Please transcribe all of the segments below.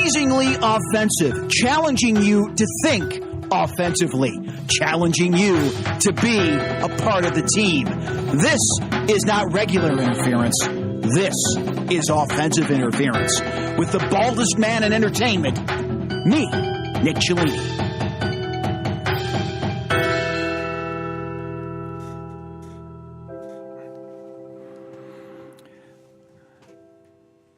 amazingly offensive, challenging you to think offensively, challenging you to be a part of the team. This is not regular interference. This is offensive interference. With the baldest man in entertainment, me, Nick Cellini.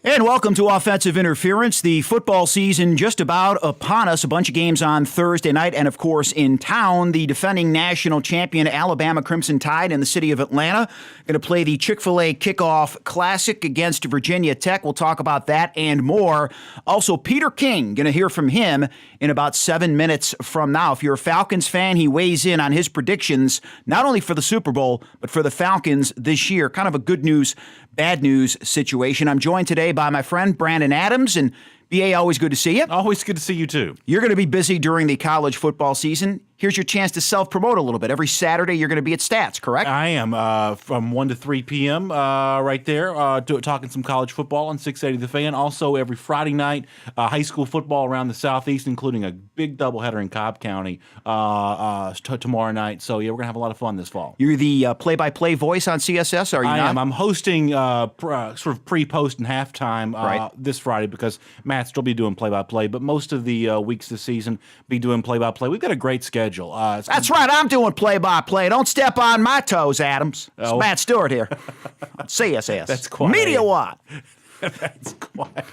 And welcome to Offensive Interference. The football season just about upon us. A bunch of games on Thursday night. And, of course, in town, the defending national champion Alabama Crimson Tide in the city of Atlanta going to play the Chick-fil-A Kickoff Classic against Virginia Tech. We'll talk about that and more. Also, Peter King, going to hear from him in about 7 minutes from now. If you're a Falcons fan, he weighs in on his predictions, not only for the Super Bowl, but for the Falcons this year. Kind of a good news, bad news situation. I'm joined today by my friend Brandon Adams. And BA, always good to see you. Always good to see you, too. You're going to be busy during the college football season. Here's your chance to self-promote a little bit. Every Saturday, you're going to be at Stats, correct? I am, from 1 to 3 p.m. Right there, talking some college football on 680 The Fan. Also, every Friday night, high school football around the Southeast, including a big doubleheader in Cobb County tomorrow night. So, yeah, we're going to have a lot of fun this fall. You're the play-by-play voice on CSS, are you not? I am. I'm hosting sort of pre-post and halftime this Friday because Matt's still be doing play-by-play, but most of the weeks this season be doing play-by-play. We've got a great schedule. That's right. I'm doing play-by-play. Don't step on my toes, Adams. It's Matt Stewart here. CSS. That's quite Media Watt. That's quite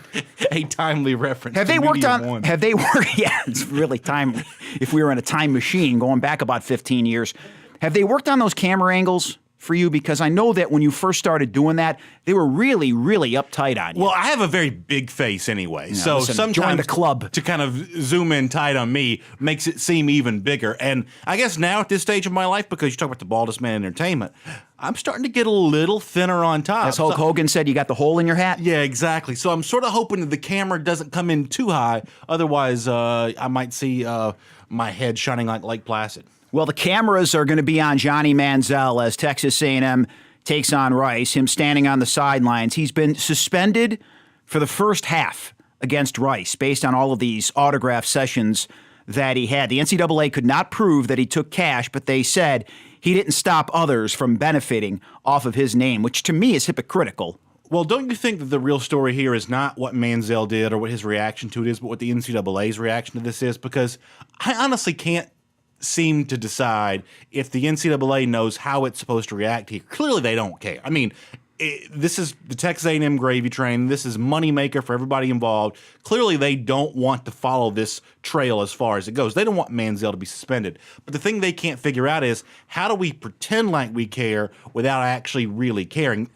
a timely reference. Have they worked on? One. Have they worked? Yeah, it's really timely. If we were in a time machine going back about 15 years, have they worked on those camera angles for you? Because I know that when you first started doing that, they were really, really uptight on you. Well, I have a very big face anyway, so sometimes join the club to kind of zoom in tight on me makes it seem even bigger. And I guess now at this stage of my life, because you talk about the baldest man in entertainment, I'm starting to get a little thinner on top. As Hulk Hogan said, you got the hole in your hat? Yeah, exactly. So I'm sort of hoping that the camera doesn't come in too high. Otherwise, I might see my head shining like Lake Placid. Well, the cameras are going to be on Johnny Manziel as Texas A&M takes on Rice, him standing on the sidelines. He's been suspended for the first half against Rice based on all of these autograph sessions that he had. The NCAA could not prove that he took cash, but they said he didn't stop others from benefiting off of his name, which to me is hypocritical. Well, don't you think that the real story here is not what Manziel did or what his reaction to it is, but what the NCAA's reaction to this is? Because I honestly can't seem to decide if the NCAA knows how it's supposed to react here. Clearly, they don't care. I mean, this is the Texas A&M gravy train. This is moneymaker for everybody involved. Clearly, they don't want to follow this trail as far as it goes. They don't want Manziel to be suspended. But the thing they can't figure out is how do we pretend like we care without actually really caring?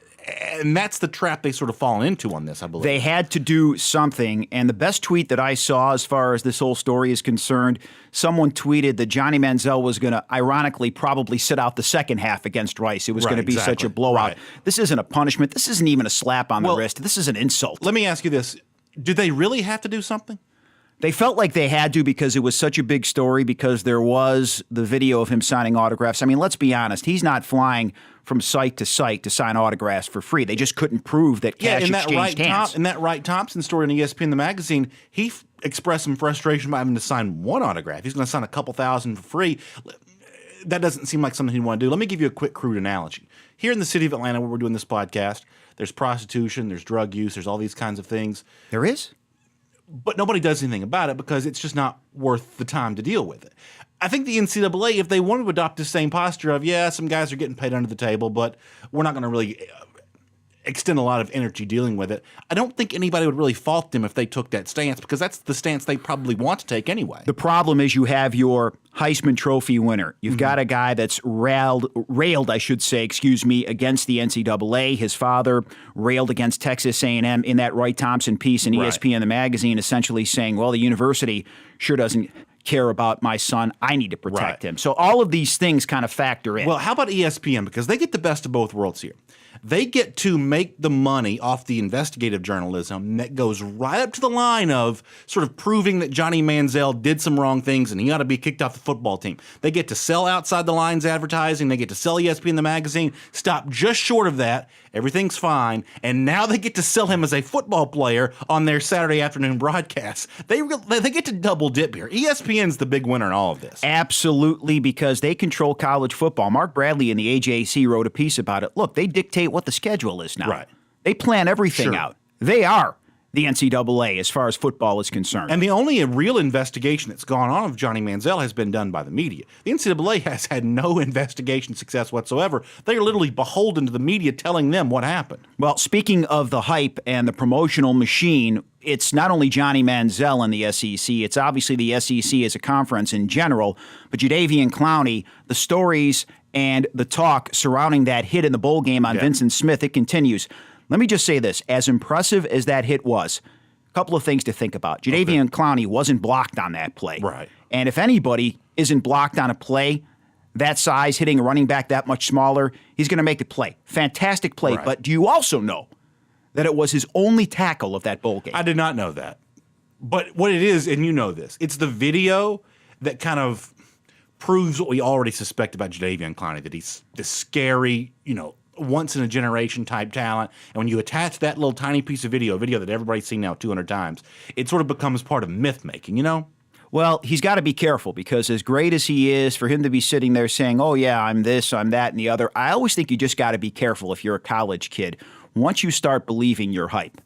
And that's the trap they sort of fallen into on this, I believe. They had to do something, and the best tweet that I saw as far as this whole story is concerned, someone tweeted that Johnny Manziel was going to, ironically, probably sit out the second half against Rice. It was going to be such a blowout. Right. This isn't a punishment. This isn't even a slap on the wrist. This is an insult. Let me ask you this. Do they really have to do something? They felt like they had to because it was such a big story, because there was the video of him signing autographs. I mean, let's be honest. He's not flying from site to sign autographs for free. They just couldn't prove that cash exchanged hands. In that Wright Thompson story in ESPN, the magazine, he expressed some frustration by having to sign one autograph. He's going to sign a couple thousand for free. That doesn't seem like something he'd want to do. Let me give you a quick crude analogy. Here in the city of Atlanta, where we're doing this podcast, there's prostitution, there's drug use, there's all these kinds of things. There is? But nobody does anything about it because it's just not worth the time to deal with it. I think the NCAA, if they want to adopt the same posture of, yeah, some guys are getting paid under the table, but we're not going to really extend a lot of energy dealing with it, I don't think anybody would really fault them if they took that stance, because that's the stance they probably want to take anyway. The problem is you have your Heisman Trophy winner. You've got a guy that's railed, against the NCAA. His father railed against Texas A&M in that Wright Thompson piece in ESPN, the magazine, essentially saying, well, the university sure doesn't care about my son. I need to protect Right. him. So all of these things kind of factor in. Well, how about ESPN? Because they get the best of both worlds here. They get to make the money off the investigative journalism that goes right up to the line of sort of proving that Johnny Manziel did some wrong things and he ought to be kicked off the football team. They get to sell outside the lines advertising. They get to sell ESPN the magazine. Stop just short of that. Everything's fine. And now they get to sell him as a football player on their Saturday afternoon broadcasts. They get to double dip here. ESPN's the big winner in all of this. Absolutely, because they control college football. Mark Bradley in the AJC wrote a piece about it. Look, they dictate what the schedule is now. Right. They plan everything Sure. out. They are the NCAA as far as football is concerned. And the only real investigation that's gone on of Johnny Manziel has been done by the media. The NCAA has had no investigation success whatsoever. They are literally beholden to the media telling them what happened. Well, speaking of the hype and the promotional machine, it's not only Johnny Manziel in the SEC, it's obviously the SEC as a conference in general, but Jadeveon Clowney, the stories and the talk surrounding that hit in the bowl game on Vincent Smith, it continues. Let me just say this. As impressive as that hit was, a couple of things to think about. Jadeveon Clowney wasn't blocked on that play. Right. And if anybody isn't blocked on a play that size, hitting a running back that much smaller, he's going to make the play. Fantastic play. Right. But do you also know that it was his only tackle of that bowl game? I did not know that. But what it is, and you know this, it's the video that kind of proves what we already suspect about Jadeveon Clowney, that he's this scary, once-in-a-generation type talent. And when you attach that little tiny piece of video that everybody's seen now 200 times, it sort of becomes part of myth-making, Well, he's got to be careful because as great as he is, for him to be sitting there saying, oh, yeah, I'm this, I'm that, and the other, I always think you just got to be careful if you're a college kid once you start believing your hype.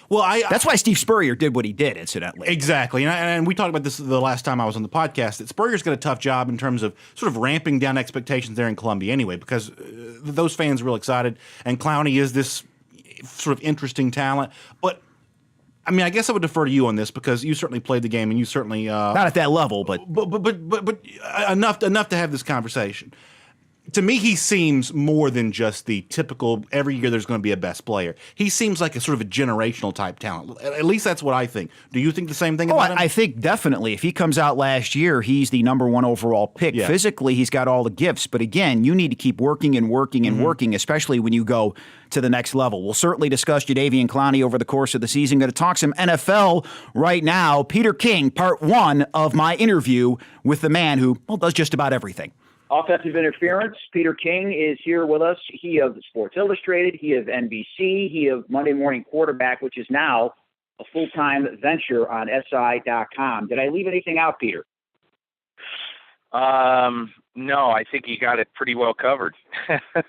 Well, That's why Steve Spurrier did what he did, incidentally. Exactly. And we talked about this the last time I was on the podcast, that Spurrier's got a tough job in terms of sort of ramping down expectations there in Columbia anyway, because those fans are real excited, and Clowney is this sort of interesting talent. But, I guess I would defer to you on this because you certainly played the game and you certainly... Not at that level, but enough to have this conversation. To me, he seems more than just the typical every year there's going to be a best player. He seems like a sort of a generational type talent. At least that's what I think. Do you think the same thing about him? I think definitely. If he comes out last year, he's the number one overall pick. Yeah. Physically, he's got all the gifts. But again, you need to keep working and working and working, especially when you go to the next level. We'll certainly discuss Jadeveon Clowney over the course of the season. Going to talk some NFL right now. Peter King, part one of my interview with the man who, does just about everything. Offensive interference. Peter King is here with us. He of Sports Illustrated, he of NBC, he of Monday Morning Quarterback, which is now a full-time venture on SI.com. Did I leave anything out, Peter? No, I think you got it pretty well covered. Do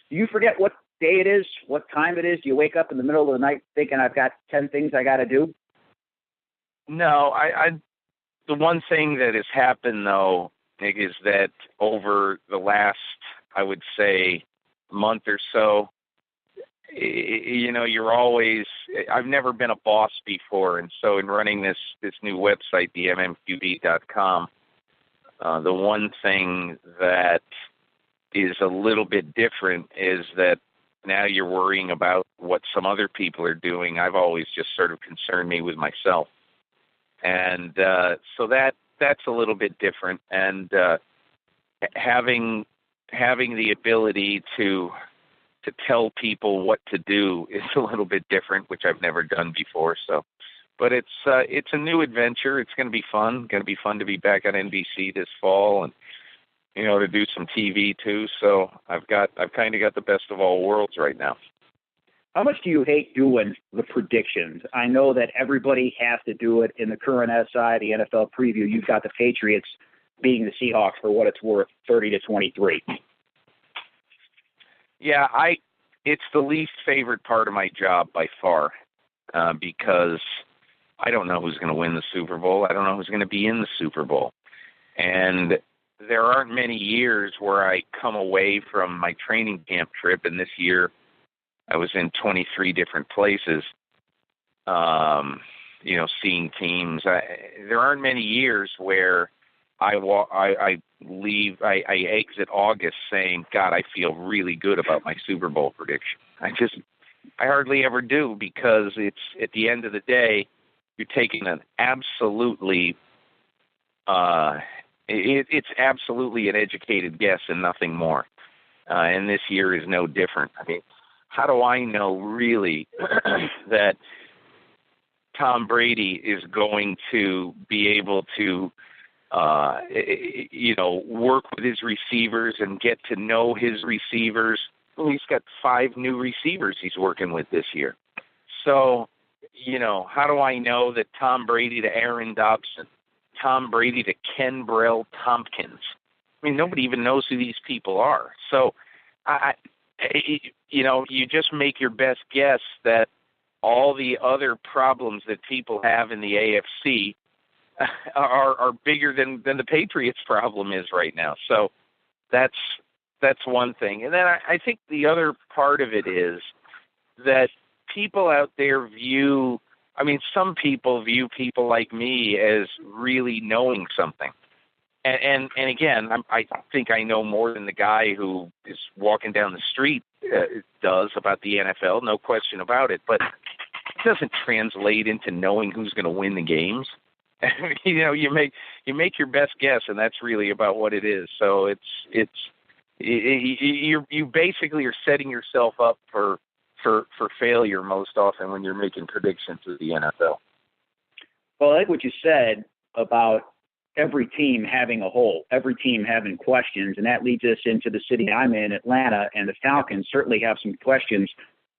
you forget what day it is, what time it is? Do you wake up in the middle of the night thinking I've got 10 things I got to do? No, the one thing that has happened, though, Nick, is that over the last, I would say, month or so, you're always, I've never been a boss before. And so in running this new website, the mmqb.com, the one thing that is a little bit different is that now you're worrying about what some other people are doing. I've always just sort of concerned me with myself. And so that's a little bit different, and having the ability to tell people what to do is a little bit different, which I've never done before. So, but it's a new adventure. It's going to be fun. Going to be fun to be back on NBC this fall, and to do some TV too. So I've kind of got the best of all worlds right now. How much do you hate doing the predictions? I know that everybody has to do it in the current SI, the NFL preview. You've got the Patriots beating the Seahawks for what it's worth, 30-23. Yeah, it's the least favorite part of my job by far, because I don't know who's going to win the Super Bowl. I don't know who's going to be in the Super Bowl. And there aren't many years where I come away from my training camp trip, and this year I was in 23 different places, seeing teams. There aren't many years where I exit August saying, God, I feel really good about my Super Bowl prediction. I hardly ever do, because it's, at the end of the day, you're taking an absolutely it's absolutely an educated guess and nothing more. And this year is no different. I mean, how do I know really that Tom Brady is going to be able to, work with his receivers and get to know his receivers? Well, he's got 5 new receivers he's working with this year. So, how do I know that Tom Brady to Aaron Dobson, Tom Brady to Ken Brell Tompkins? I mean, nobody even knows who these people are. So, you just make your best guess that all the other problems that people have in the AFC are bigger than the Patriots' problem is right now. So that's one thing. And then I think the other part of it is that people out there some people view people like me as really knowing something. And again, I think I know more than the guy who is walking down the street does about the NFL, no question about it. But it doesn't translate into knowing who's going to win the games. You make your best guess, and that's really about what it is. So you basically are setting yourself up for failure most often when you're making predictions of the NFL. Well, I like what you said about every team having a hole, every team having questions, and that leads us into the city I'm in, Atlanta, and the Falcons certainly have some questions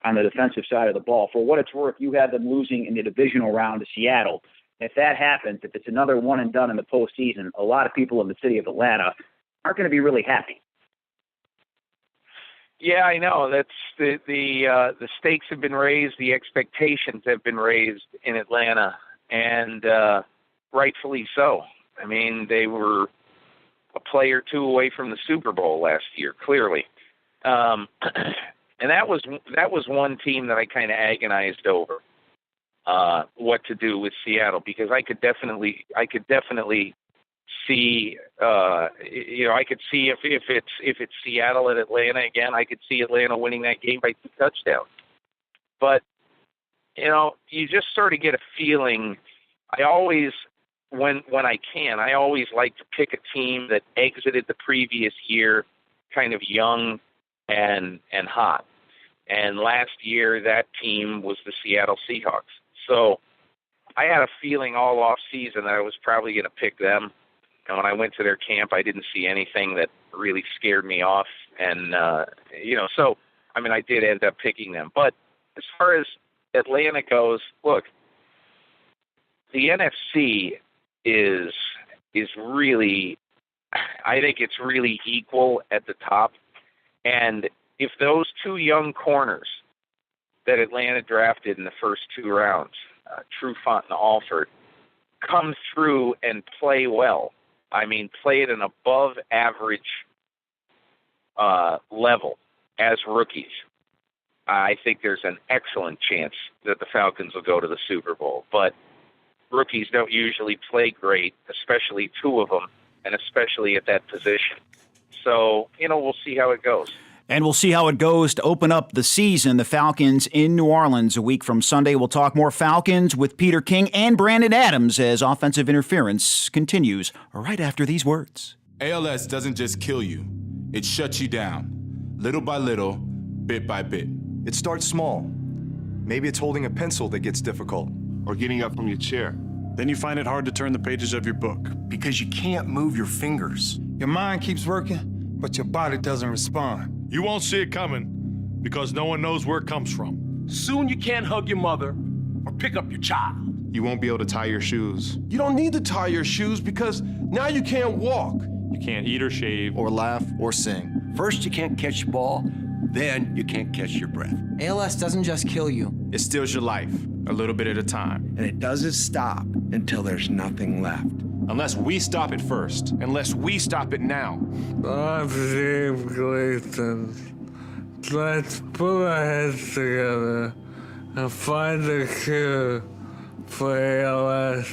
on the defensive side of the ball. For what it's worth, you had them losing in the divisional round to Seattle. If that happens, if it's another one and done in the postseason, a lot of people in the city of Atlanta aren't going to be really happy. Yeah, I know. That's the stakes have been raised, the expectations have been raised in Atlanta, and rightfully so. I mean, they were a play or two away from the Super Bowl last year, clearly. And that was one team that I kind of agonized over what to do with Seattle, because I could definitely see I could see if it's Seattle at Atlanta again, I could see Atlanta winning that game by 2 touchdowns. But you just sort of get a feeling. I always when I can, I always like to pick a team that exited the previous year kind of young and hot. And last year, that team was the Seattle Seahawks. So I had a feeling all off season that I was probably going to pick them. And when I went to their camp, I didn't see anything that really scared me off. And, so, I mean, I did end up picking them. But as far as Atlanta goes, look, the NFC is really, I think it's really equal at the top. And if those 2 young corners that Atlanta drafted in the first 2 rounds, Trufant and Alford, come through and play well, I mean, play at an above average level as rookies, I think there's an excellent chance that the Falcons will go to the Super Bowl. But rookies don't usually play great, especially 2 of them, and especially at that position. So, we'll see how it goes. And we'll see how it goes to open up the season. The Falcons in New Orleans a week from Sunday. We'll talk more Falcons with Peter King and Brandon Adams as Offensive Interference continues right after these words. ALS doesn't just kill you. It shuts you down, little by little, bit by bit. It starts small. Maybe it's holding a pencil that gets difficult. Or getting up from your chair. Then you find it hard to turn the pages of your book. Because you can't move your fingers. Your mind keeps working, but your body doesn't respond. You won't see it coming because no one knows where it comes from. Soon you can't hug your mother or pick up your child. You won't be able to tie your shoes. You don't need to tie your shoes because now you can't walk. You can't eat or shave. Or laugh or sing. First you can't catch your ball, then you can't catch your breath. ALS doesn't just kill you. It steals your life, a little bit at a time. And it doesn't stop until there's nothing left. Unless we stop it first. Unless we stop it now. I'm Steve Gleason. Let's put our heads together and find a cure for ALS.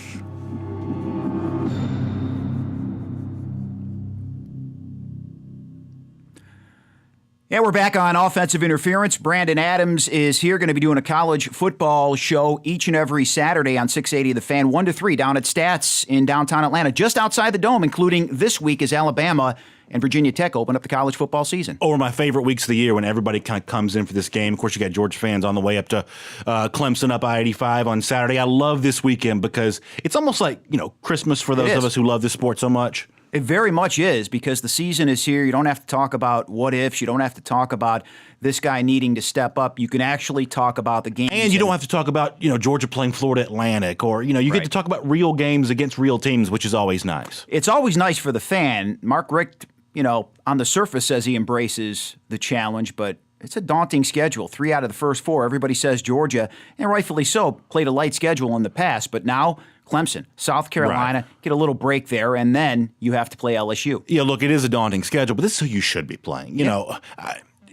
Yeah, we're back on Offensive Interference. Brandon Adams is here, going to be doing a college football show each and every Saturday on 680 The Fan, 1 to 3 down at Stats in downtown Atlanta, just outside the Dome, including this week as Alabama and Virginia Tech open up the college football season. Or my favorite weeks of the year when everybody kind of comes in for this game. Of course, you got Georgia fans on the way up to Clemson up I-85 on Saturday. I love this weekend because it's almost like, Christmas for those of us who love this sport so much. It very much is, because the season is here. You don't have to talk about what ifs. You don't have to talk about this guy needing to step up. You can actually talk about the game. And you don't have to talk about, Georgia playing Florida Atlantic, or, you get to talk about real games against real teams, which is always nice. It's always nice for the fan. Mark Richt, on the surface says he embraces the challenge, but it's a daunting schedule. 3 out of the first 4. Everybody says Georgia, and rightfully so, played a light schedule in the past, but now Clemson, South Carolina, get a little break there, and then you have to play LSU. Yeah, look, it is a daunting schedule, but this is who you should be playing.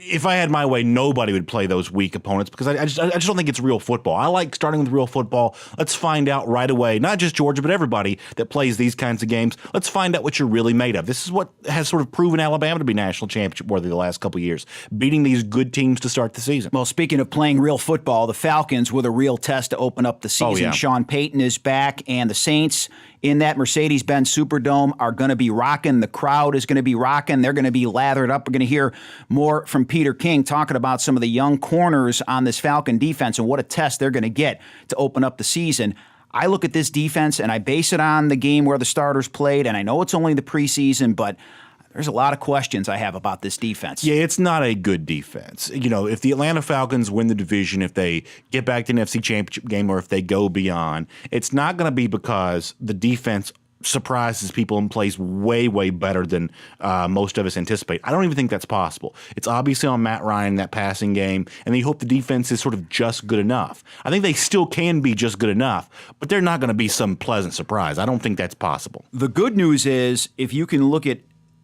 If I had my way, nobody would play those weak opponents because I just don't think it's real football. I like starting with real football. Let's find out right away, not just Georgia, but everybody that plays these kinds of games. Let's find out what you're really made of. This is what has sort of proven Alabama to be national championship worthy the last couple of years, beating these good teams to start the season. Well, speaking of playing real football, the Falcons with a real test to open up the season. Oh, yeah. Sean Payton is back, and the Saints in that Mercedes-Benz Superdome are going to be rocking. The crowd is going to be rocking. They're going to be lathered up. We're going to hear more from Peter King talking about some of the young corners on this Falcon defense and what a test they're going to get to open up the season. I look at this defense, and I base it on the game where the starters played, and I know it's only the preseason, but there's a lot of questions I have about this defense. Yeah, it's not a good defense. If the Atlanta Falcons win the division, if they get back to an NFC championship game, or if they go beyond, it's not going to be because the defense surprises people and plays way, way better than most of us anticipate. I don't even think that's possible. It's obviously on Matt Ryan, that passing game, and you hope the defense is sort of just good enough. I think they still can be just good enough, but they're not going to be some pleasant surprise. I don't think that's possible. The good news is, if you can look at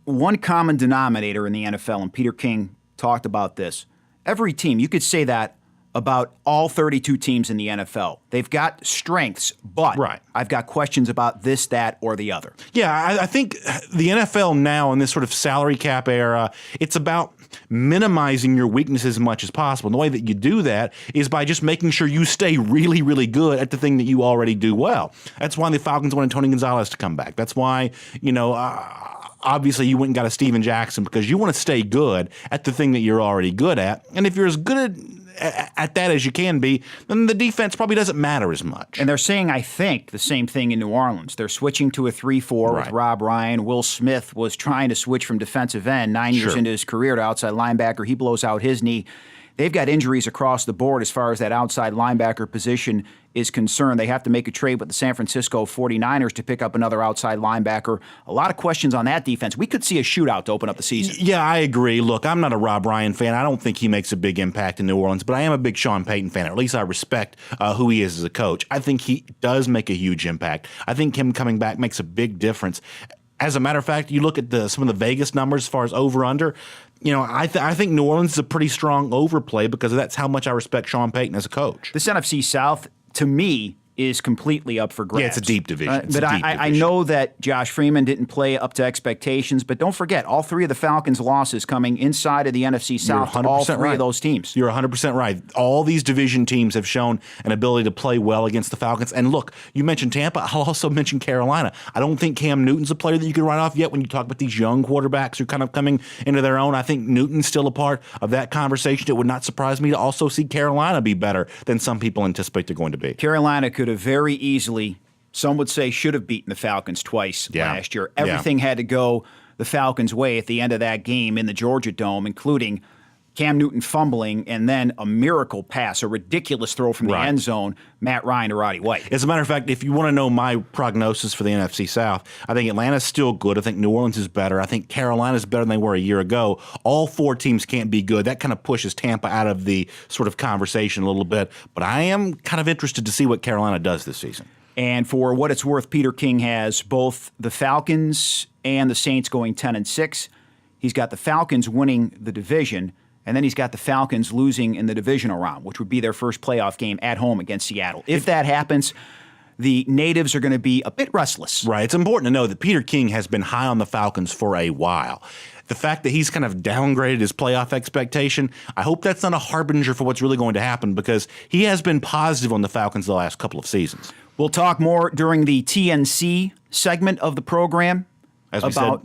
one common denominator in the NFL, and Peter King talked about this, every team, you could say that about all 32 teams in the NFL. They've got strengths, but I've got questions about this, that, or the other. Yeah, I think the NFL now in this sort of salary cap era, it's about minimizing your weaknesses as much as possible. And the way that you do that is by just making sure you stay really, really good at the thing that you already do well. That's why the Falcons wanted Tony Gonzalez to come back. That's why, obviously you went and got a Steven Jackson, because you want to stay good at the thing that you're already good at. And if you're as good at that as you can be, then the defense probably doesn't matter as much. And they're saying, I think, the same thing in New Orleans. They're switching to a 3-4 with Rob Ryan. Will Smith was trying to switch from defensive end 9 years into his career to outside linebacker. He blows out his knee. They've got injuries across the board as far as that outside linebacker position is concerned. They have to make a trade with the San Francisco 49ers to pick up another outside linebacker. A lot of questions on that defense. We could see a shootout to open up the season. Yeah, I agree. Look, I'm not a Rob Ryan fan. I don't think he makes a big impact in New Orleans, but I am a big Sean Payton fan. Or at least I respect who he is as a coach. I think he does make a huge impact. I think him coming back makes a big difference. As a matter of fact, you look at some of the Vegas numbers as far as over-under, I think New Orleans is a pretty strong overplay because that's how much I respect Sean Payton as a coach. This NFC South, to me, is completely up for grabs. Yeah, it's a deep division. But I know that Josh Freeman didn't play up to expectations, but don't forget, all 3 of the Falcons' losses coming inside of the NFC South to all 3 of those teams. You're 100% right. All these division teams have shown an ability to play well against the Falcons. And look, you mentioned Tampa. I'll also mention Carolina. I don't think Cam Newton's a player that you can write off yet when you talk about these young quarterbacks who are kind of coming into their own. I think Newton's still a part of that conversation. It would not surprise me to also see Carolina be better than some people anticipate they're going to be. Carolina could have very easily, some would say, should have beaten the Falcons twice last year. Everything had to go the Falcons' way at the end of that game in the Georgia Dome, including Cam Newton fumbling and then a miracle pass, a ridiculous throw from the end zone, Matt Ryan to Roddy White. As a matter of fact, if you want to know my prognosis for the NFC South, I think Atlanta's still good. I think New Orleans is better. I think Carolina's better than they were a year ago. All 4 teams can't be good. That kind of pushes Tampa out of the sort of conversation a little bit. But I am kind of interested to see what Carolina does this season. And for what it's worth, Peter King has both the Falcons and the Saints going 10-6. He's got the Falcons winning the division, and then he's got the Falcons losing in the divisional round, which would be their first playoff game at home against Seattle. If that happens, the natives are going to be a bit restless. Right. It's important to know that Peter King has been high on the Falcons for a while. the fact that he's kind of downgraded his playoff expectation, I hope that's not a harbinger for what's really going to happen, because he has been positive on the Falcons the last couple of seasons. We'll talk more during the TNC segment of the program. As we about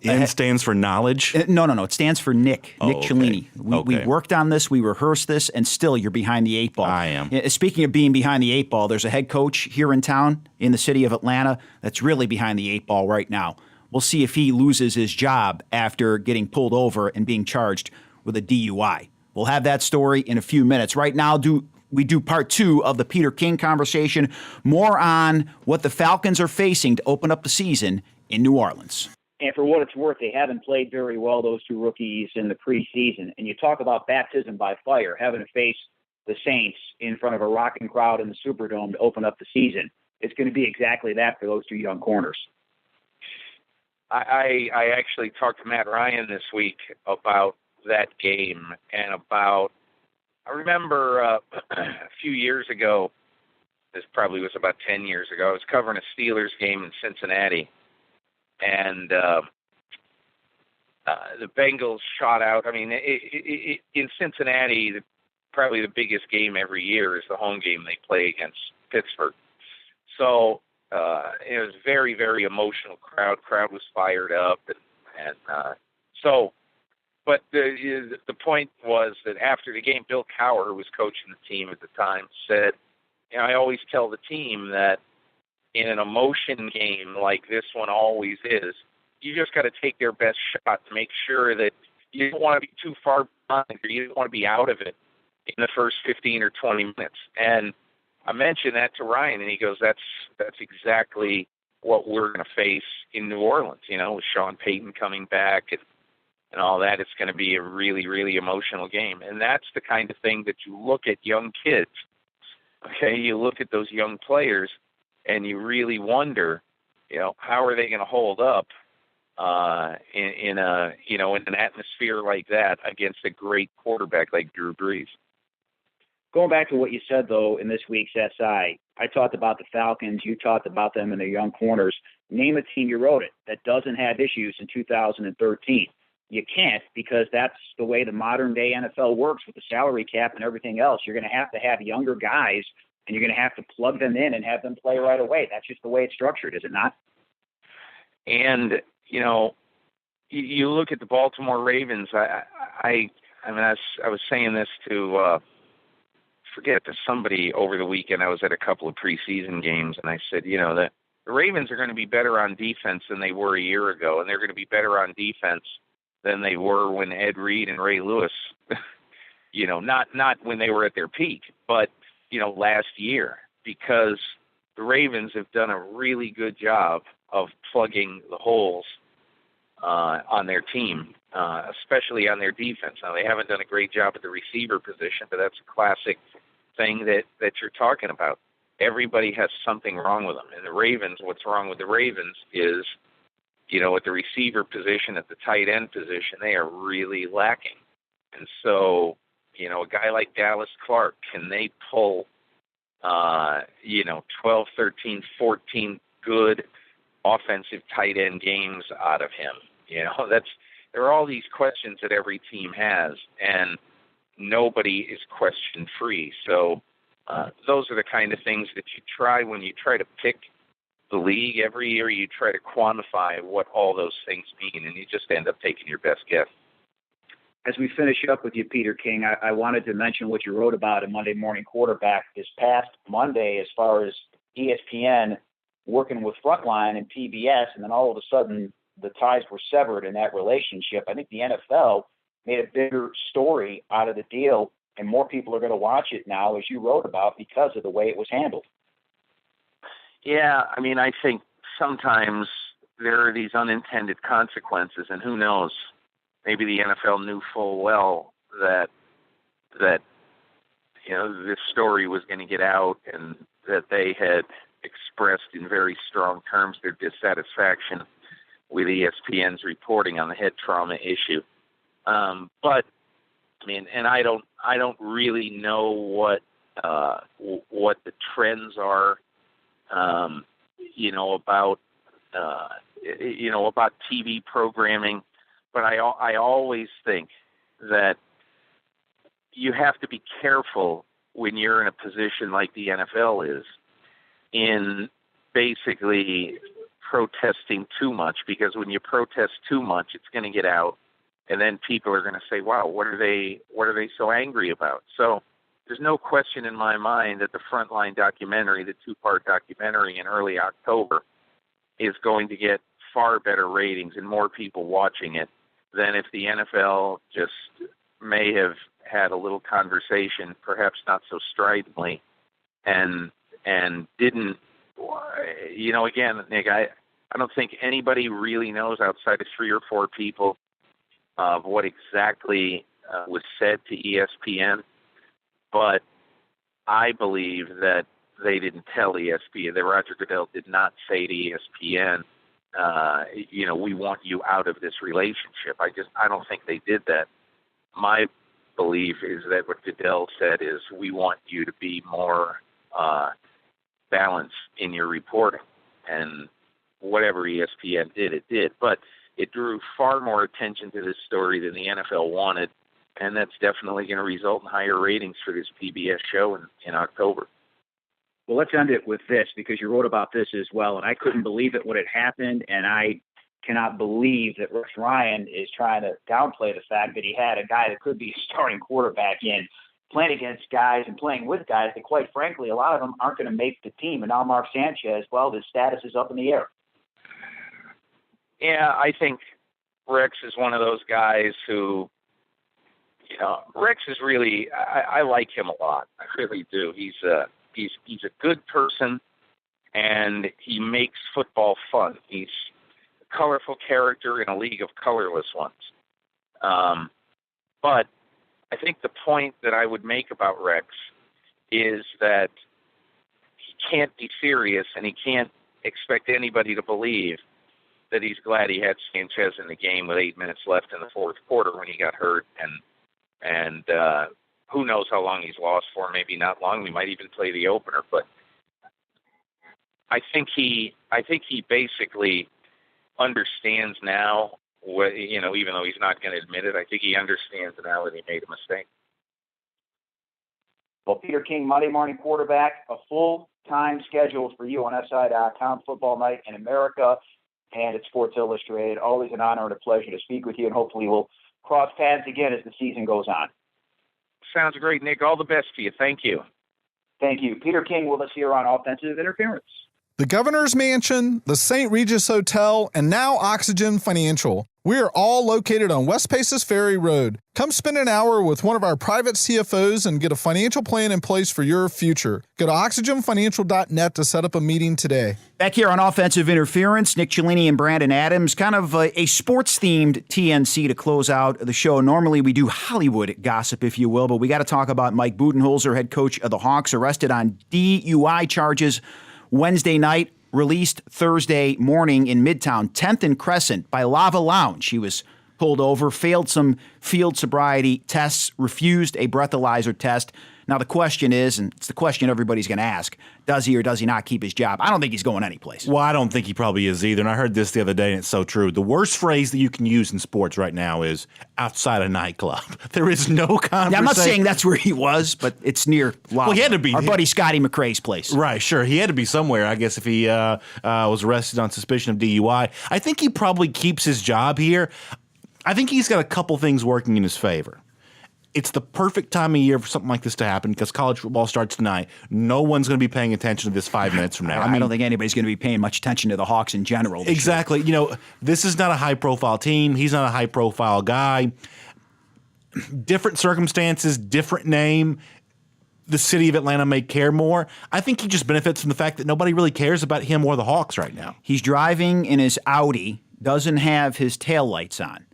said, N stands for knowledge? No. It stands for Nick okay. Cellini. We worked on this, we rehearsed this, and still you're behind the 8 ball. I am. Speaking of being behind the 8 ball, there's a head coach here in town in the city of Atlanta that's really behind the 8 ball right now. We'll see if he loses his job after getting pulled over and being charged with a DUI. We'll have that story in a few minutes. Right now, we do part 2 of the Peter King conversation, more on what the Falcons are facing to open up the season in New Orleans. And for what it's worth, they haven't played very well, those 2 rookies, in the preseason. And you talk about baptism by fire, having to face the Saints in front of a rocking crowd in the Superdome to open up the season. It's going to be exactly that for those 2 young corners. I actually talked to Matt Ryan this week about that game and about, I remember a few years ago, this probably was about 10 years ago, I was covering a Steelers game in Cincinnati. And the Bengals shot out. I mean, in Cincinnati, probably the biggest game every year is the home game they play against Pittsburgh. So it was very, very emotional crowd. Crowd was fired up, But the point was that after the game, Bill Cowher, who was coaching the team at the time, said, I always tell the team that in an emotion game like this one always is, you just got to take their best shot to make sure that you don't want to be too far behind or you don't want to be out of it in the first 15 or 20 minutes. And I mentioned that to Ryan, and he goes, that's exactly what we're going to face in New Orleans, with Sean Payton coming back and all that. It's going to be a really, really emotional game. And that's the kind of thing that you look at young kids, okay? You look at those young players, and you really wonder, how are they going to hold up in an atmosphere like that against a great quarterback like Drew Brees. Going back to what you said, though, in this week's SI, I talked about the Falcons. You talked about them and their young corners. Name a team, you wrote it, that doesn't have issues in 2013. You can't, because that's the way the modern-day NFL works with the salary cap and everything else. You're going to have younger guys, and you're going to have to plug them in and have them play right away. That's just the way it's structured, is it not? And, you look at the Baltimore Ravens. I was saying this to somebody over the weekend. I was at a couple of preseason games, and I said, the Ravens are going to be better on defense than they were a year ago, and they're going to be better on defense than they were when Ed Reed and Ray Lewis, not when they were at their peak, but last year, because the Ravens have done a really good job of plugging the holes on their team, especially on their defense. Now, they haven't done a great job at the receiver position, but that's a classic thing that you're talking about. Everybody has something wrong with them. And the Ravens, what's wrong with the Ravens is, at the receiver position, at the tight end position, they are really lacking. And so, a guy like Dallas Clark, can they pull, 12, 13, 14 good offensive tight end games out of him? There are all these questions that every team has, and nobody is question free. So those are the kind of things that you try when you try to pick the league every year. You try to quantify what all those things mean, and you just end up taking your best guess. As we finish up with you, Peter King, I wanted to mention what you wrote about in Monday Morning Quarterback this past Monday as far as ESPN working with Frontline and PBS, and then all of a sudden the ties were severed in that relationship. I think the NFL made a bigger story out of the deal, and more people are going to watch it now, as you wrote about, because of the way it was handled. Yeah, I think sometimes there are these unintended consequences, and who knows, maybe the NFL knew full well that this story was going to get out, and that they had expressed in very strong terms their dissatisfaction with ESPN's reporting on the head trauma issue. But I don't really know what the trends are, about TV programming. but I always think that you have to be careful when you're in a position like the NFL is in basically protesting too much, because when you protest too much, it's going to get out, and then people are going to say, wow, what are they so angry about? So there's no question in my mind that the Frontline documentary, the 2-part documentary in early October, is going to get far better ratings and more people watching it than if the NFL just may have had a little conversation, perhaps not so stridently, and didn't, again, Nick, I don't think anybody really knows outside of 3 or 4 people of what exactly was said to ESPN, but I believe that they didn't tell ESPN, that Roger Goodell did not say to ESPN, we want you out of this relationship. I don't think they did that. My belief is that what Goodell said is, we want you to be more balanced in your reporting. And whatever ESPN did, it did. But it drew far more attention to this story than the NFL wanted, and that's definitely going to result in higher ratings for this PBS show in October. Well, let's end it with this, because you wrote about this as well, and I couldn't believe it when it happened, and I cannot believe that Rex Ryan is trying to downplay the fact that he had a guy that could be a starting quarterback in, playing against guys and playing with guys that, quite frankly, a lot of them aren't going to make the team. And now Mark Sanchez, well, his status is up in the air. Yeah, I think Rex is one of those guys who, Rex is really, I like him a lot. I really do. He's a good person, and he makes football fun. He's a colorful character in a league of colorless ones. But I think the point that I would make about Rex is that he can't be serious, and he can't expect anybody to believe that he's glad he had Sanchez in the game with 8 minutes left in the fourth quarter when he got hurt, and who knows how long he's lost for, maybe not long. We might even play the opener, but I think he basically understands now what, even though he's not going to admit it, I think he understands now that he made a mistake. Well, Peter King, Monday Morning Quarterback, a full-time schedule for you on SI.com, Football Night in America, and at Sports Illustrated. Always an honor and a pleasure to speak with you, and hopefully we'll cross paths again as the season goes on. Sounds great, Nick. All the best to you. Thank you. Thank you. Peter King with us here on Offensive Interference. The Governor's Mansion, the St. Regis Hotel, and now Oxygen Financial. We are all located on West Paces Ferry Road. Come spend an hour with one of our private CFOs and get a financial plan in place for your future. Go to oxygenfinancial.net to set up a meeting today. Back here on Offensive Interference, Nick Cellini and Brandon Adams, kind of a sports-themed TNC to close out the show. Normally we do Hollywood gossip, if you will, but we got to talk about Mike Budenholzer, head coach of the Hawks, arrested on DUI charges Wednesday night, released Thursday morning in Midtown, 10th and Crescent by Lava Lounge. He was pulled over, failed some field sobriety tests, refused a breathalyzer test. Now the question is, and it's the question everybody's going to ask, does he or does he not keep his job? I don't think he's going anyplace. Well, I don't think he probably is either, and I heard this the other day, and it's so true. The worst phrase that you can use in sports right now is outside a nightclub. There is no conversation. Yeah, I'm not saying that's where he was, but it's near Lava. Well, he had to be. Our buddy Scotty McRae's place. Right, sure. He had to be somewhere, I guess, if he was arrested on suspicion of DUI. I think he probably keeps his job here. I think he's got a couple things working in his favor. It's the perfect time of year for something like this to happen because college football starts tonight. No one's going to be paying attention to this 5 minutes from now. I don't think anybody's going to be paying much attention to the Hawks in general. Exactly. Year. This is not a high-profile team. He's not a high-profile guy. Different circumstances, different name. The city of Atlanta may care more. I think he just benefits from the fact that nobody really cares about him or the Hawks right now. He's driving in his Audi, doesn't have his taillights on.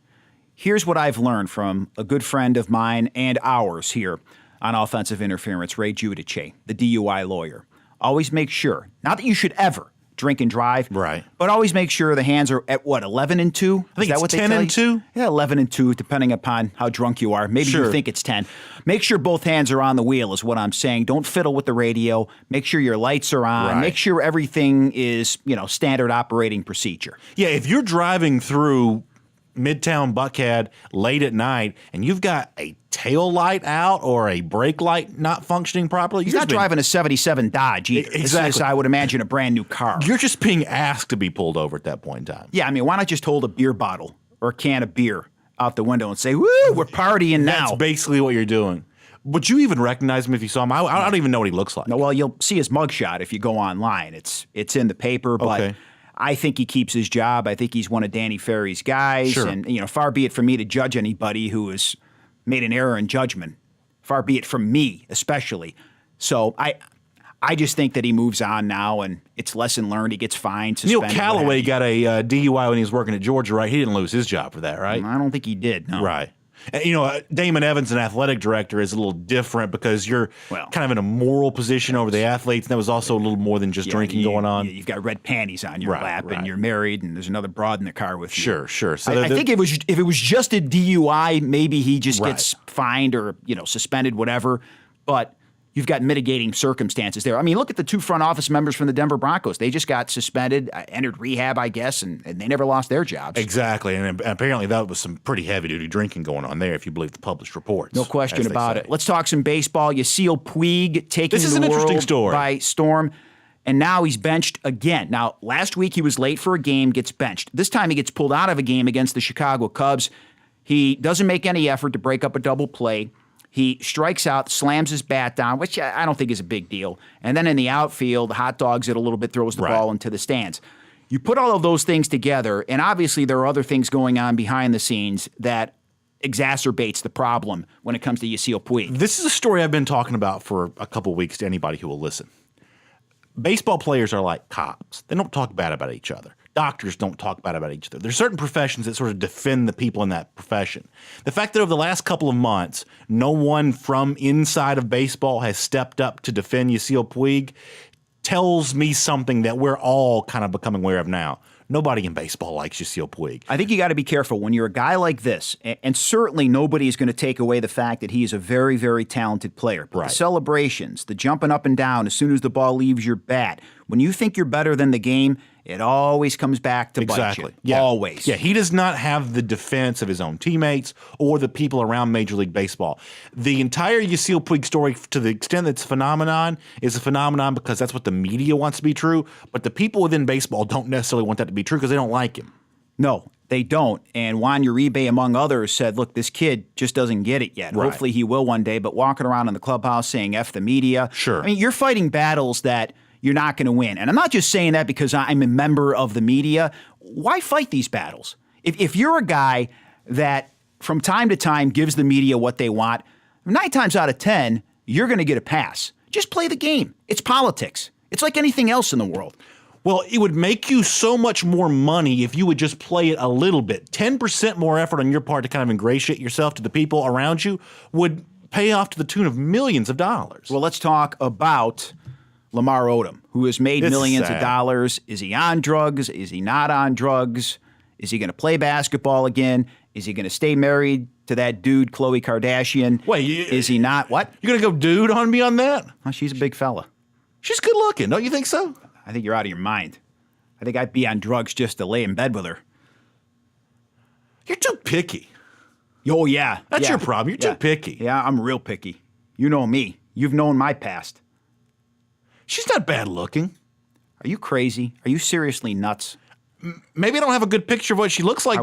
Here's what I've learned from a good friend of mine and ours here on Offensive Interference, Ray Giudice, the DUI lawyer. Always make sure, not that you should ever drink and drive, right? But always make sure the hands are at what, 11 and 2? I think it's 10 and 2. Yeah, 11 and 2, depending upon how drunk you are. Maybe you think it's 10. Make sure both hands are on the wheel is what I'm saying. Don't fiddle with the radio. Make sure your lights are on. Right. Make sure everything is, standard operating procedure. Yeah, if you're driving through Midtown Buckhead late at night, and you've got a tail light out or a brake light not functioning properly. He's not driving a 77 Dodge either. Exactly. This is, I would imagine, a brand new car. You're just being asked to be pulled over at that point in time. Yeah, I mean, why not just hold a beer bottle or a can of beer out the window and say, woo, we're partying now. That's basically what you're doing. Would you even recognize him if you saw him? I don't even know what he looks like. No, well, you'll see his mugshot if you go online. It's in the paper, but Okay. I think he keeps his job. I think he's one of Danny Ferry's guys. Sure. And, far be it from me to judge anybody who has made an error in judgment. Far be it from me, especially. So I just think that he moves on now, and it's lesson learned. He gets fined, Neil suspended. Callaway got a DUI when he was working at Georgia, right? He didn't lose his job for that, right? I don't think he did, no. Right. And, Damon Evans, an athletic director, is a little different because you're kind of in a moral position over the athletes, and there was also a little more than just drinking going on. You've got red panties on your lap, and you're married, and there's another broad in the car with you. Sure. So I think if it was just a DUI, maybe he just gets fined or suspended, whatever. But you've got mitigating circumstances there. I mean, look at the two front office members from the Denver Broncos. They just got suspended, entered rehab, I guess, and they never lost their jobs. Exactly, and apparently that was some pretty heavy-duty drinking going on there, if you believe the published reports. No question about it. Let's talk some baseball. Yasiel Puig taking the world by storm, and now he's benched again. Now, last week he was late for a game, gets benched. This time he gets pulled out of a game against the Chicago Cubs. He doesn't make any effort to break up a double play. He strikes out, slams his bat down, which I don't think is a big deal. And then in the outfield, hot dogs it a little bit, throws the ball into the stands. You put all of those things together, and obviously there are other things going on behind the scenes that exacerbates the problem when it comes to Yasiel Puig. This is a story I've been talking about for a couple weeks to anybody who will listen. Baseball players are like cops. They don't talk bad about each other. Doctors don't talk bad about each other. There's certain professions that sort of defend the people in that profession. The fact that over the last couple of months, no one from inside of baseball has stepped up to defend Yasiel Puig tells me something that we're all kind of becoming aware of now. Nobody in baseball likes Yasiel Puig. I think you got to be careful when you're a guy like this, and certainly nobody is going to take away the fact that he is a very, very talented player. But the celebrations, the jumping up and down as soon as the ball leaves your bat, when you think you're better than the game, it always comes back to bite you. Yeah. Always. Yeah, he does not have the defense of his own teammates or the people around Major League Baseball. The entire Yasiel Puig story, to the extent that it's a phenomenon, is a phenomenon because that's what the media wants to be true, but the people within baseball don't necessarily want that to be true because they don't like him. No, they don't. And Juan Uribe, among others, said, look, this kid just doesn't get it yet. Right. Hopefully he will one day, but walking around in the clubhouse saying F the media. Sure. I mean, you're fighting battles that you're not going to win. And I'm not just saying that because I'm a member of the media. Why fight these battles? If you're a guy that from time to time gives the media what they want, 9 times out of 10, you're going to get a pass. Just play the game. It's politics. It's like anything else in the world. Well, it would make you so much more money if you would just play it a little bit. 10% more effort on your part to kind of ingratiate yourself to the people around you would pay off to the tune of millions of dollars. Well, let's talk about Lamar Odom, who has made millions of dollars. Is he on drugs? Is he not on drugs? Is he going to play basketball again? Is he going to stay married to that dude, Khloe Kardashian? Wait, is he not? What? You're going to go dude on me on that? Well, she's a big fella. She's good looking, don't you think so? I think you're out of your mind. I think I'd be on drugs just to lay in bed with her. You're too picky. Oh, yeah. That's your problem. You're too picky. Yeah, I'm real picky. You know me. You've known my past. She's not bad looking. Are you crazy? Are you seriously nuts? Maybe I don't have a good picture of what she looks like,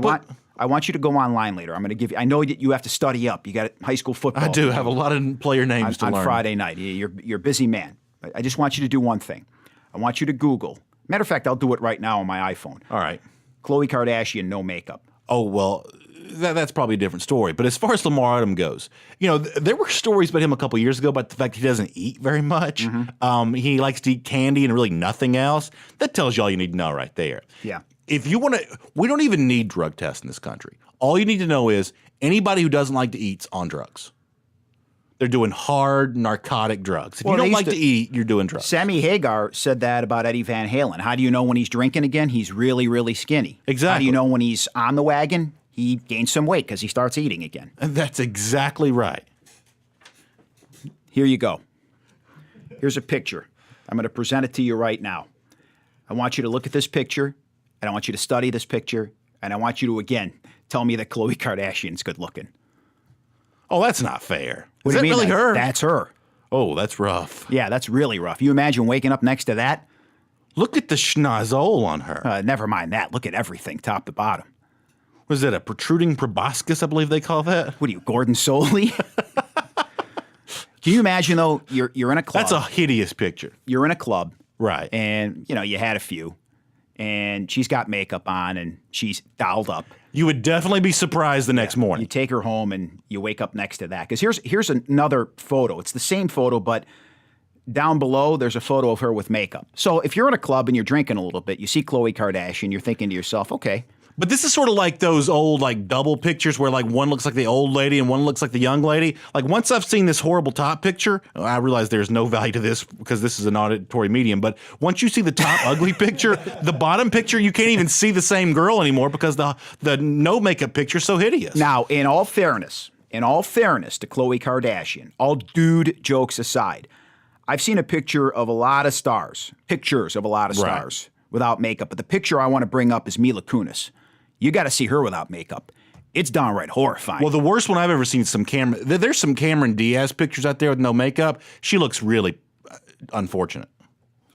I want you to go online later. I'm going to give you. I know that you have to study up. You got high school football. I do have a lot of player names to learn on Friday night. You're a busy man. But I just want you to do one thing. I want you to Google. Matter of fact, I'll do it right now on my iPhone. All right. Khloe Kardashian, no makeup. Oh, well, that's probably a different story. But as far as Lamar Odom goes, there were stories about him a couple years ago about the fact he doesn't eat very much. Mm-hmm. He likes to eat candy and really nothing else. That tells you all you need to know right there. Yeah. If you want to, we don't even need drug tests in this country. All you need to know is anybody who doesn't like to eat's on drugs. They're doing hard narcotic drugs. If you don't like to eat, you're doing drugs. Sammy Hagar said that about Eddie Van Halen. How do you know when he's drinking again? He's really, really skinny. Exactly. How do you know when he's on the wagon? He gains some weight because he starts eating again. And that's exactly right. Here you go. Here's a picture. I'm going to present it to you right now. I want you to look at this picture, and I want you to study this picture, and I want you to, again, tell me that Khloe Kardashian's good looking. Oh, that's not fair. What Is do that you mean? really her? That's her. Oh, that's rough. Yeah, that's really rough. You imagine waking up next to that? Look at the schnozzle on her. Never mind that. Look at everything, top to bottom. Was that a protruding proboscis, I believe they call that? What are you, Gordon Soley? Can you imagine, though, you're in a club. That's a hideous picture. You're in a club. Right. And, you had a few. And she's got makeup on and she's dolled up. You would definitely be surprised the next morning. You take her home and you wake up next to that. Because here's another photo. It's the same photo, but down below, there's a photo of her with makeup. So if you're in a club and you're drinking a little bit, you see Khloe Kardashian, you're thinking to yourself, okay. But this is sort of like those old double pictures where one looks like the old lady and one looks like the young lady. Once I've seen this horrible top picture, I realize there's no value to this because this is an auditory medium. But once you see the top ugly picture, the bottom picture, you can't even see the same girl anymore because the no makeup picture is so hideous. Now, in all fairness to Khloe Kardashian, all dude jokes aside, I've seen pictures of a lot of stars without makeup. But the picture I want to bring up is Mila Kunis. You got to see her without makeup. It's downright horrifying. Well, the worst one I've ever seen is there's some Cameron Diaz pictures out there with no makeup. She looks really unfortunate.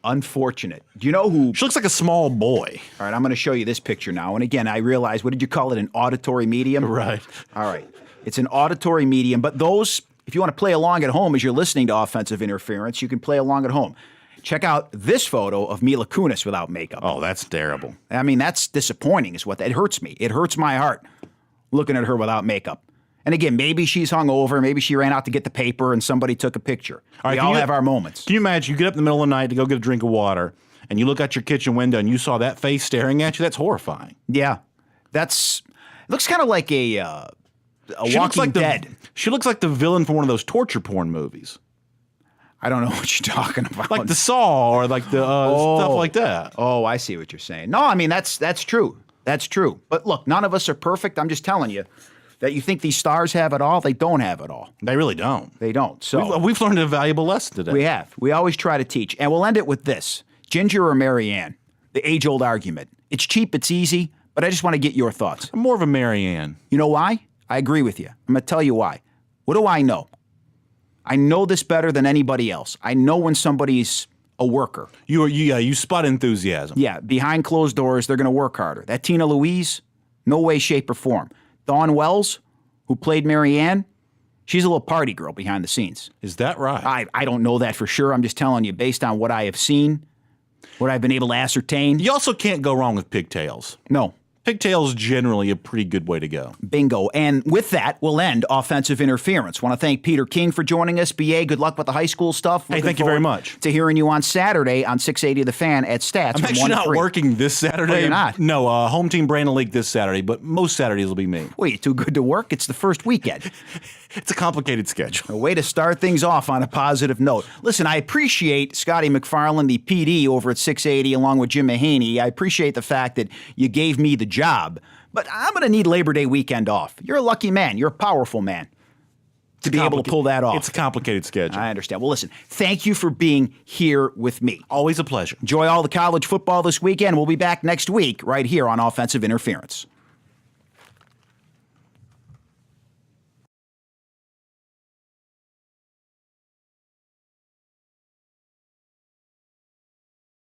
Unfortunate. Do you know who? She looks like a small boy. All right, I'm going to show you this picture now. And again, I realize, what did you call it, an auditory medium? Right. All right. It's an auditory medium, but those, if you want to play along at home as you're listening to Offensive Interference, you can play along at home. Check out this photo of Mila Kunis without makeup. Oh, that's terrible. I mean, that's disappointing is what that hurts me. It hurts my heart looking at her without makeup. And again, maybe she's hungover. Maybe she ran out to get the paper and somebody took a picture. We all have our moments. Can you imagine you get up in the middle of the night to go get a drink of water and you look out your kitchen window and you saw that face staring at you? That's horrifying. Yeah. It looks kind of like a Walking Dead. She looks like the villain from one of those torture porn movies. I don't know what you're talking about. Like the Saw or like the stuff like that. Oh, I see what you're saying. No, I mean, that's true. That's true. But look, none of us are perfect. I'm just telling you that you think these stars have it all. They don't have it all. They really don't. They don't. So we've learned a valuable lesson today. We have. We always try to teach. And we'll end it with this. Ginger or Marianne? The age-old argument. It's cheap, it's easy, but I just want to get your thoughts. I'm more of a Marianne. You know why? I agree with you. I'm going to tell you why. What do I know? I know this better than anybody else. I know when somebody's a worker. You spot enthusiasm. Yeah, behind closed doors, they're going to work harder. That Tina Louise, no way, shape, or form. Dawn Wells, who played Marianne, she's a little party girl behind the scenes. Is that right? I don't know that for sure. I'm just telling you based on what I have seen, what I've been able to ascertain. You also can't go wrong with pigtails. No. Pigtails generally a pretty good way to go. Bingo. And with that, we'll end Offensive Interference. Want to thank Peter King for joining us. BA, good luck with the high school stuff. Hey, thank you very much. To hearing you on Saturday on 680 The Fan at Stats. I'm actually not working this Saturday. Oh, you're not? No, home team Brandon League this Saturday, but most Saturdays will be me. Well, you're too good to work. It's the first weekend. It's a complicated schedule. A way to start things off on a positive note. Listen, I appreciate Scotty McFarland, the PD over at 680, along with Jim Mahaney. I appreciate the fact that you gave me the job. But I'm going to need Labor Day weekend off. You're a lucky man. You're a powerful man to be able to pull that off. It's a complicated schedule. I understand. Well, listen, thank you for being here with me. Always a pleasure. Enjoy all the college football this weekend. We'll be back next week right here on Offensive Interference.